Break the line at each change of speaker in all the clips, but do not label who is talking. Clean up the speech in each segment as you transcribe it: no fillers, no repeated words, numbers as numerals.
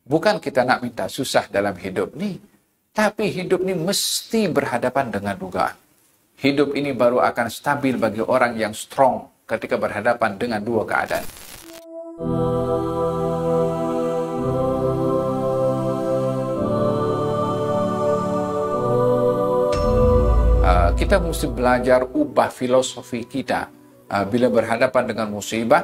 Bukan kita nak minta susah dalam hidup ni, tapi hidup ni mesti berhadapan dengan dugaan. Hidup ini baru akan stabil bagi orang yang strong ketika berhadapan dengan dua keadaan. Kita mesti belajar ubah filosofi kita. Bila berhadapan dengan musibah,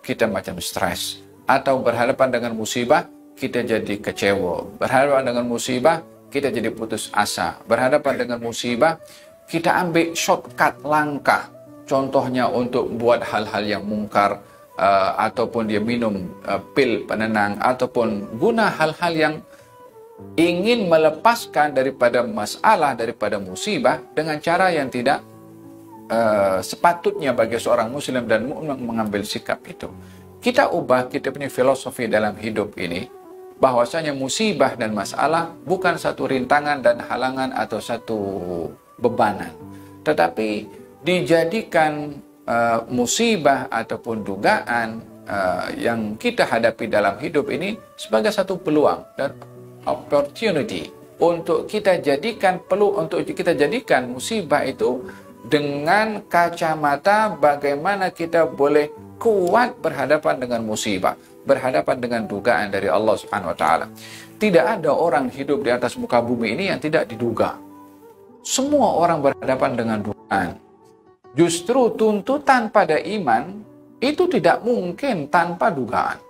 kita macam stres. Atau berhadapan dengan musibah, kita jadi kecewa. Berhadapan dengan musibah, kita jadi putus asa. Berhadapan dengan musibah, kita ambil shortcut langkah. Contohnya untuk buat hal-hal yang mungkar, ataupun dia minum pil penenang, ataupun guna hal-hal yang ingin melepaskan daripada masalah, daripada musibah dengan cara yang tidak sepatutnya bagi seorang muslim dan mukmin mengambil sikap itu. Kita ubah kita punya filosofi dalam hidup ini, bahwasanya musibah dan masalah bukan satu rintangan dan halangan atau satu bebanan, tetapi dijadikan musibah ataupun dugaan yang kita hadapi dalam hidup ini sebagai satu peluang dan opportunity untuk kita jadikan musibah itu dengan kacamata bagaimana kita boleh kuat berhadapan dengan musibah, berhadapan dengan dugaan dari Allah Subhanahu wa taala. Tidak ada orang hidup di atas muka bumi ini yang tidak diduga. Semua orang berhadapan dengan dugaan. Justru tuntutan pada iman itu tidak mungkin tanpa dugaan.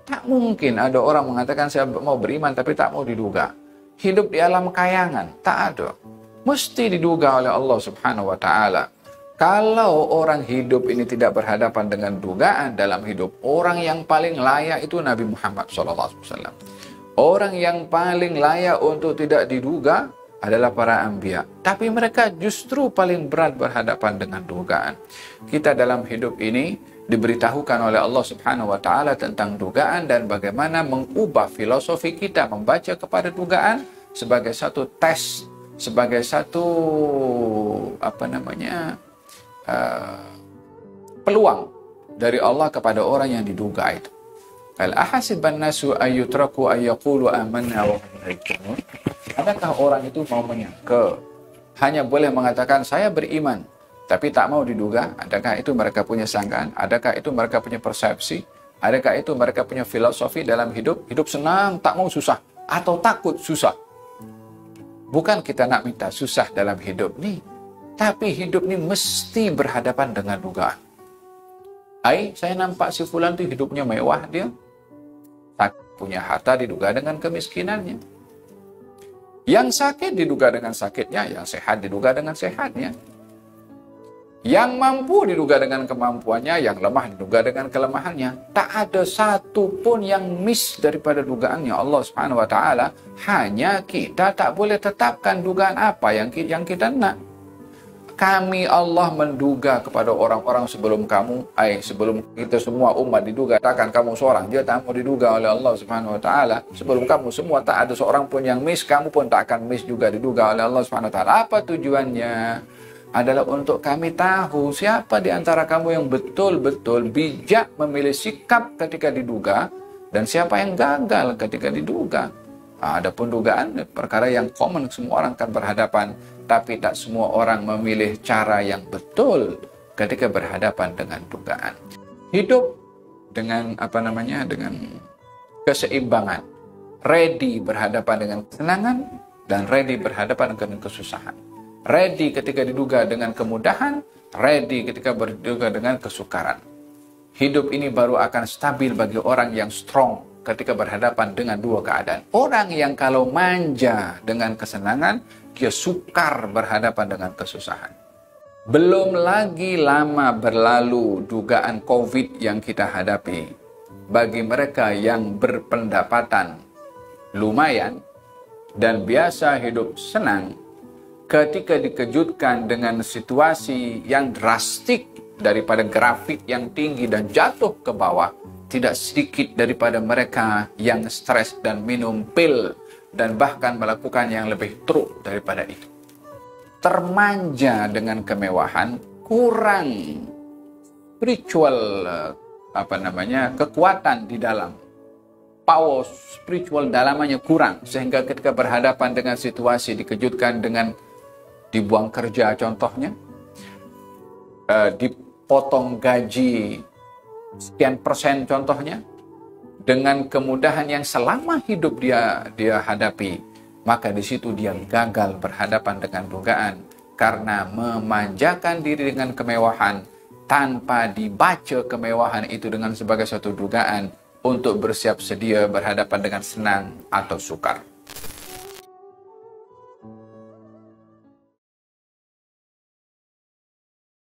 Tak mungkin ada orang mengatakan saya mau beriman tapi tak mau diduga. Hidup di alam kayangan, tak ada. Mesti diduga oleh Allah Subhanahu wa taala. Kalau orang hidup ini tidak berhadapan dengan dugaan dalam hidup, orang yang paling layak itu Nabi Muhammad SAW. Orang yang paling layak untuk tidak diduga adalah para anbiya. Tapi mereka justru paling berat berhadapan dengan dugaan. Kita dalam hidup ini diberitahukan oleh Allah Subhanahu wa taala tentang dugaan dan bagaimana mengubah filosofi kita membaca kepada dugaan sebagai satu tes, sebagai satu peluang dari Allah kepada orang yang diduga itu. Al-ahasiban nasu ayyutraku ayyaqulu amanna wa hum la yuftanun. Adakah orang itu mau menyangka hanya boleh mengatakan saya beriman tapi tak mau diduga? Adakah itu mereka punya sangkaan? Adakah itu mereka punya persepsi? Adakah itu mereka punya filosofi dalam hidup? Hidup senang, tak mau susah. Atau takut susah. Bukan kita nak minta susah dalam hidup ni, tapi hidup ni mesti berhadapan dengan dugaan. Saya nampak si fulan tu hidupnya mewah dia. Tak punya harta diduga dengan kemiskinannya. Yang sakit diduga dengan sakitnya, yang sehat diduga dengan sehatnya. Yang mampu diduga dengan kemampuannya, yang lemah diduga dengan kelemahannya. Tak ada satu pun yang miss daripada dugaannya Allah Subhanahu wa taala. Hanya kita tak boleh tetapkan dugaan apa yang kita nak. Kami Allah menduga kepada orang-orang sebelum kamu, sebelum kita semua umat diduga, takkan kamu seorang je tak mau diduga oleh Allah Subhanahu wa taala. Sebelum kamu semua tak ada seorang pun yang miss, kamu pun tak akan miss juga diduga oleh Allah Subhanahu wa taala. Apa tujuannya? Adalah untuk kami tahu siapa di antara kamu yang betul-betul bijak memilih sikap ketika diduga dan siapa yang gagal ketika diduga. Adapun dugaan perkara yang common, semua orang akan berhadapan, tapi tak semua orang memilih cara yang betul ketika berhadapan dengan dugaan. Hidup dengan dengan keseimbangan, ready berhadapan dengan kesenangan dan ready berhadapan dengan kesusahan. Ready ketika diduga dengan kemudahan, ready ketika berduga dengan kesukaran. Hidup ini baru akan stabil bagi orang yang strong ketika berhadapan dengan dua keadaan. Orang yang kalau manja dengan kesenangan, dia sukar berhadapan dengan kesusahan. Belum lagi lama berlalu dugaan COVID yang kita hadapi. Bagi mereka yang berpendapatan lumayan dan biasa hidup senang, ketika dikejutkan dengan situasi yang drastik daripada grafik yang tinggi dan jatuh ke bawah, tidak sedikit daripada mereka yang stres dan minum pil dan bahkan melakukan yang lebih teruk daripada itu. Termanja dengan kemewahan, kurang spiritual kekuatan di dalam power spiritual dalamannya kurang, sehingga ketika berhadapan dengan situasi dikejutkan dengan dibuang kerja contohnya, dipotong gaji sekian persen contohnya, dengan kemudahan yang selama hidup dia hadapi, maka di situ dia gagal berhadapan dengan dugaan karena memanjakan diri dengan kemewahan tanpa dibaca kemewahan itu dengan sebagai suatu dugaan untuk bersiap sedia berhadapan dengan senang atau sukar.